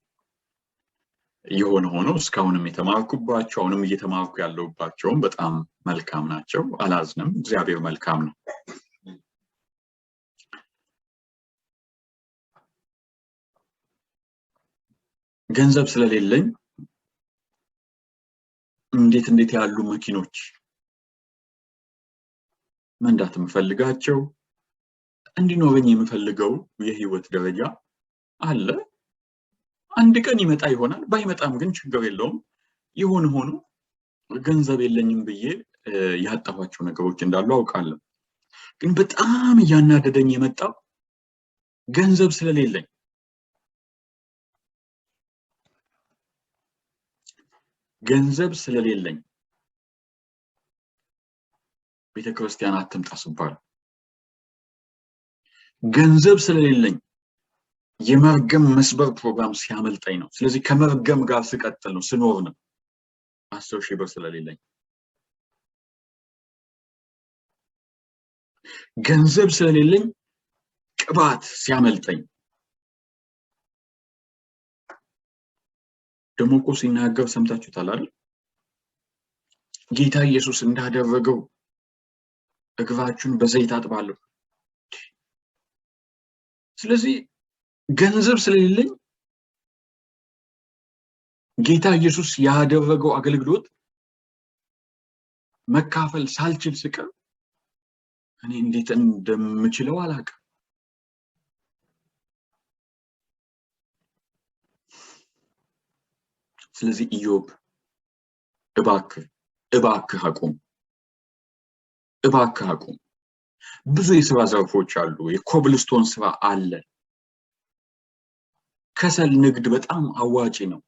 የሆነ ሆኖ እስካሁንም የተማርኩባቸው አሁንም እየተማርኩ ያለሁባቸውም በጣም መልካም ናቸው። አላዝንም። እግዚአብሔር መልካም ነው። ገንዘብ ስለሌለኝ እንዴት ያሉ መኪኖች መንዳት የምፈልጋቸው እንዲኖረኝ የምፈልገው የህይወት ደረጃ አለ። አንድ ቀን ይመጣ ይሆናል፣ ባይመጣም ግን ችግር የለውም። ይሁን ሆኖ ገንዘብ የለኝም ብዬ ያጣኋቸው ነገሮች እንዳሉ አውቃለሁ። ግን በጣም ያናደደኝ የመጣው ገንዘብ ስለሌለኝ ቤተክርስቲያን አትምጣ ስባል፣ ገንዘብ ስለሌለኝ የመርገም መስበር ፕሮግራም ሲያመልጠኝ ነው። ስለዚህ ከመርገም ጋር ስቀጥል ነው ስኖር ነው 10,000 ብር ስለሌለኝ። ገንዘብ ስለሌለኝ ቅባት ሲያመልጠኝ ደግሞ እኮ ሲናገር ሰምታችሁታል አይደል? ጌታ ኢየሱስ እንዳደረገው እግራችሁን በዘይት አጥባለሁ። ስለዚህ ገንዘብ ስለሌለኝ ጌታ ኢየሱስ ያደረገው አገልግሎት መካፈል ሳልችል ስቀር እኔ እንዴት እንደምችለው አላውቅም። ስለዚህ ኢዮብ እባክህ አቁም። ብዙ የሥራ ዘርፎች አሉ። የኮብልስቶን ስራ አለ። ከሰል ንግድ በጣም አዋጪ ነው።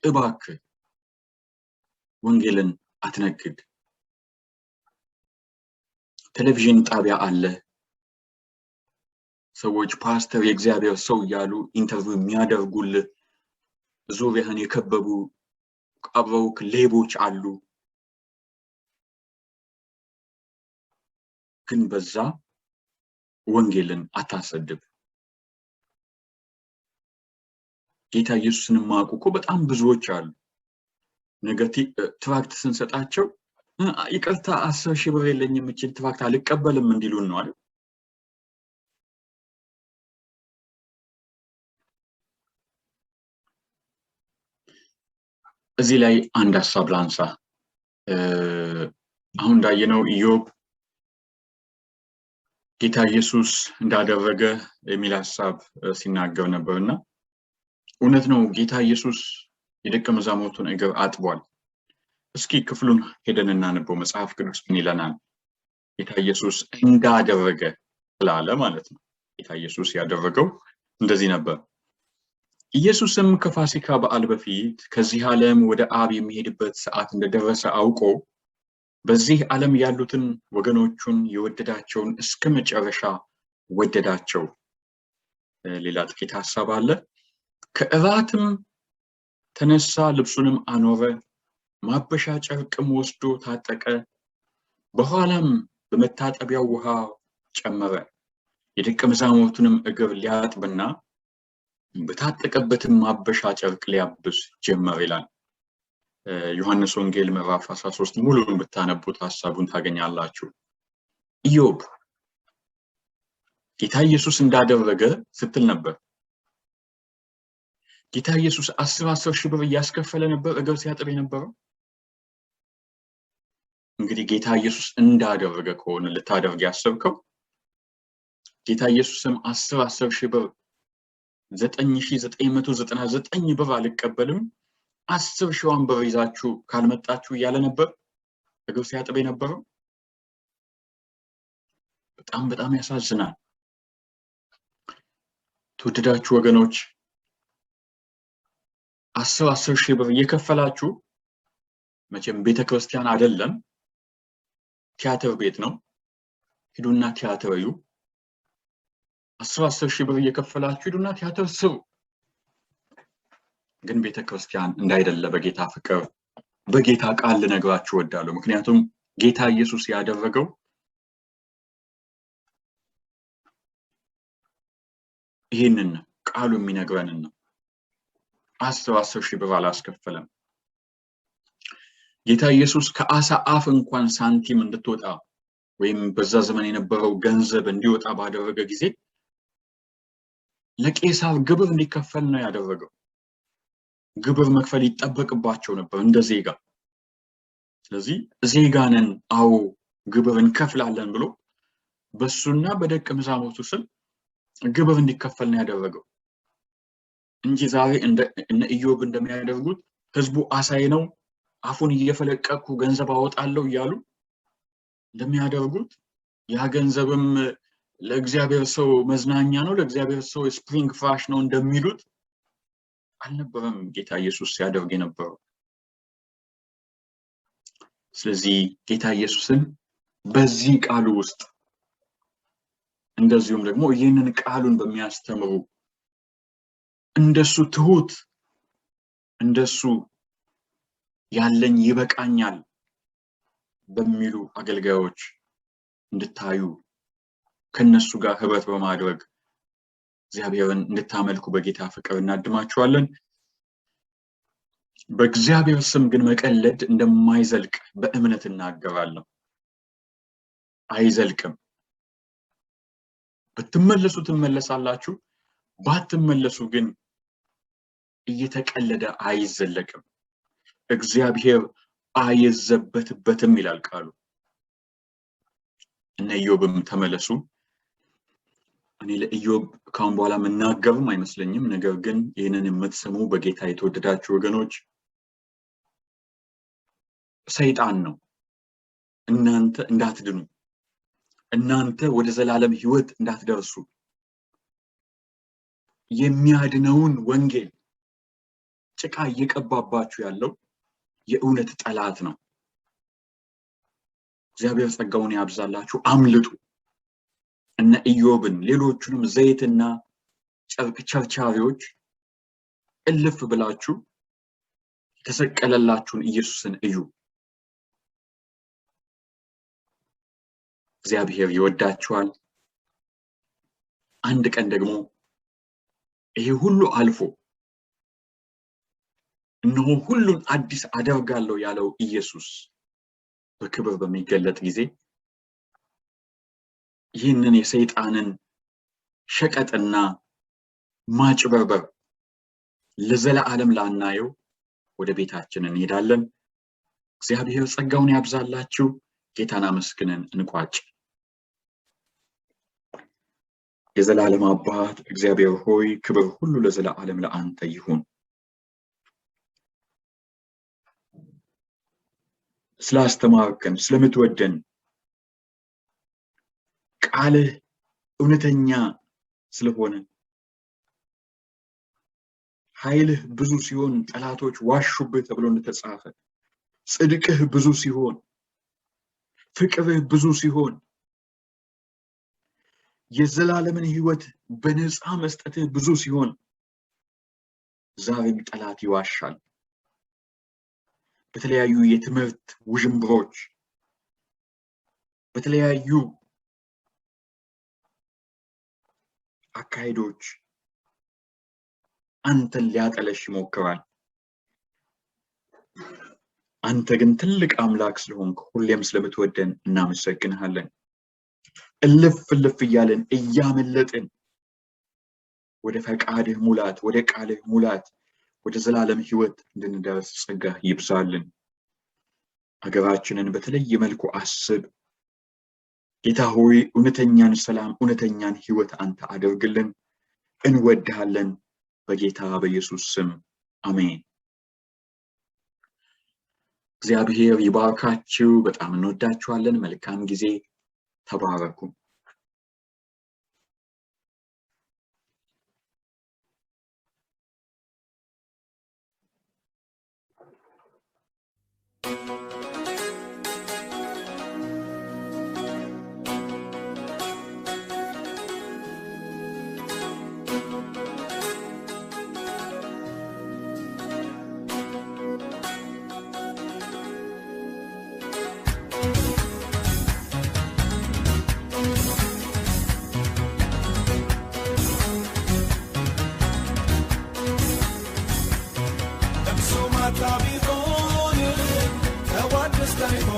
እባክህ ወንጌልን አትነግድ። ቴሌቪዥን ጣቢያ አለ። ሰዎች ፓስተር የእግዚአብሔር ሰው እያሉ ኢንተርቪው የሚያደርጉልህ ዙሪያህን የከበቡ አብረውክ ሌቦች አሉ። ግን በዛ ወንጌልን አታሰድብ። ጌታ ኢየሱስን ማቁ እኮ በጣም ብዙዎች አሉ። ኔጋቲቭ ትራክት ስንሰጣቸው ይቅርታ 10,000 ብር የለኝም እቺን ትራክት አልቀበልም እንዲሉን ነው አይደል? እዚህ ላይ አንድ ሐሳብ ላንሳ። አሁን እንዳየነው ኢዮብ ጌታ ኢየሱስ እንዳደረገ የሚል ሐሳብ ሲናገር ነበርና እውነት ነው። ጌታ ኢየሱስ የደቀ መዛሙርቱን እግር አጥቧል። እስኪ ክፍሉን ሄደን እናነበው። መጽሐፍ ቅዱስ ምን ይለናል? ጌታ ኢየሱስ እንዳደረገ ስላለ ማለት ነው። ጌታ ኢየሱስ ያደረገው እንደዚህ ነበር። ኢየሱስም ከፋሲካ በዓል በፊት ከዚህ ዓለም ወደ አብ የሚሄድበት ሰዓት እንደደረሰ አውቆ በዚህ ዓለም ያሉትን ወገኖቹን የወደዳቸውን እስከ መጨረሻ ወደዳቸው። ሌላ ጥቂት ሐሳብ አለ። ከእራትም ተነሳ፣ ልብሱንም አኖረ፣ ማበሻ ጨርቅም ወስዶ ታጠቀ፣ በኋላም በመታጠቢያው ውሃ ጨመረ፣ የደቀ መዛሙርቱንም እግር ሊያጥብና በታጠቀበትም ማበሻ ጨርቅ ሊያብስ ጀመረ ይላል። ዮሐንስ ወንጌል ምዕራፍ 13 ሙሉውን ብታነቡት ሐሳቡን ታገኛላችሁ። ኢዮብ ጌታ ኢየሱስ እንዳደረገ ስትል ነበር። ጌታ ኢየሱስ 10,000 ብር እያስከፈለ ነበር እግር ሲያጥብ የነበረው። እንግዲህ ጌታ ኢየሱስ እንዳደረገ ከሆነ ልታደርግ ያሰብከው ጌታ ኢየሱስም 10,000 ብር 9,999 ብር አልቀበልም 10,000 ብር ይዛችሁ ካልመጣችሁ እያለ ነበር እግር ሲያጥብ የነበረው። በጣም ያሳዝናል። ተወደዳችሁ ወገኖች 10,000 ብር እየከፈላችሁ መቼም ቤተክርስቲያን አይደለም ቲያትር ቤት ነው፣ ሂዱና ቲያትር እዩ። 10,000 ብር እየከፈላችሁ ሂዱና ቲያትር ስሩ። ግን ቤተክርስቲያን እንዳይደለ በጌታ ፍቅር በጌታ ቃል ልነግራችሁ እወዳለሁ። ምክንያቱም ጌታ ኢየሱስ ያደረገው ይህንን ቃሉ የሚነግረንን ነው። 10,000 ብር አላስከፈለም። ጌታ ኢየሱስ ከአሳ አፍ እንኳን ሳንቲም እንድትወጣ ወይም በዛ ዘመን የነበረው ገንዘብ እንዲወጣ ባደረገ ጊዜ ለቄሳር ግብር እንዲከፈል ነው ያደረገው። ግብር መክፈል ይጠበቅባቸው ነበር እንደ ዜጋ። ስለዚህ ዜጋንን አዎ ግብር እንከፍላለን ብሎ በሱና በደቀ መዛሙርቱ ስም ግብር እንዲከፈል ነው ያደረገው እንጂ ዛሬ እነ ኢዮብ እንደሚያደርጉት ህዝቡ አሳይ ነው አፉን እየፈለቀቁ ገንዘብ አወጣለው ይያሉ እንደሚያደርጉት ያ ገንዘብም ለእግዚአብሔር ሰው መዝናኛ ነው ለእግዚአብሔር ሰው ስፕሪንግ ፍራሽ ነው እንደሚሉት አልነበረም ጌታ ኢየሱስ ሲያደርግ የነበረው። ስለዚህ ጌታ ኢየሱስን በዚህ ቃሉ ውስጥ እንደዚሁም ደግሞ ይህንን ቃሉን በሚያስተምሩ እንደሱ ትሁት እንደሱ ያለኝ ይበቃኛል በሚሉ አገልጋዮች እንድታዩ ከነሱ ጋር ህብረት በማድረግ እግዚአብሔርን እንድታመልኩ በጌታ ፍቅር እናድማችኋለን። በእግዚአብሔር ስም ግን መቀለድ እንደማይዘልቅ በእምነት እናገራለሁ። አይዘልቅም። ብትመለሱ ትመለሳላችሁ፣ ባትመለሱ ግን እየተቀለደ አይዘለቅም። እግዚአብሔር አይዘበትበትም ይላል ቃሉ። እነ ኢዮብም ተመለሱ። እኔ ለኢዮብ ካሁን በኋላ መናገርም አይመስለኝም። ነገር ግን ይህንን የምትሰሙ በጌታ የተወደዳችሁ ወገኖች ሰይጣን ነው እናንተ እንዳትድኑ እናንተ ወደ ዘላለም ህይወት እንዳትደርሱ የሚያድነውን ወንጌል ጭቃ እየቀባባችሁ ያለው የእውነት ጠላት ነው። እግዚአብሔር ጸጋውን ያብዛላችሁ። አምልጡ። እነ ኢዮብን ሌሎቹንም ዘይትና ጨርቅ ቸርቻሪዎች እልፍ ብላችሁ የተሰቀለላችሁን ኢየሱስን እዩ። እግዚአብሔር ይወዳችኋል። አንድ ቀን ደግሞ ይሄ ሁሉ አልፎ እነሆ ሁሉን አዲስ አደርጋለሁ ያለው ኢየሱስ በክብር በሚገለጥ ጊዜ ይህንን የሰይጣንን ሸቀጥና ማጭበርበር ለዘላለም ላናየው ወደ ቤታችን እንሄዳለን። እግዚአብሔር ጸጋውን ያብዛላችሁ። ጌታን አመስግነን እንቋጭ። የዘላለም አባት እግዚአብሔር ሆይ ክብር ሁሉ ለዘላለም ለአንተ ይሁን። ስላስተማርከን ስለምትወደን ቃልህ እውነተኛ ስለሆነ ኃይልህ ብዙ ሲሆን ጠላቶች ዋሹብህ ተብሎ እንደተጻፈ ጽድቅህ ብዙ ሲሆን ፍቅርህ ብዙ ሲሆን የዘላለምን ህይወት በነፃ መስጠትህ ብዙ ሲሆን ዛሬም ጠላት ይዋሻል። በተለያዩ የትምህርት ውዥንብሮች በተለያዩ አካሄዶች አንተን ሊያጠለሽ ይሞክራል። አንተ ግን ትልቅ አምላክ ስለሆንክ ሁሌም ስለምትወደን እናመሰግንሃለን። እልፍ እያለን እያመለጥን ወደ ፈቃድህ ሙላት ወደ ቃልህ ሙላት ወደ ዘላለም ህይወት እንድንደርስ ጸጋህ ይብዛልን። ሀገራችንን በተለየ መልኩ አስብ ጌታ ሆይ። እውነተኛን ሰላም እውነተኛን ህይወት አንተ አድርግልን። እንወድሃለን በጌታ በኢየሱስ ስም አሜን። እግዚአብሔር ይባርካችሁ። በጣም እንወዳችኋለን። መልካም ጊዜ። ተባረኩ። What does that mean?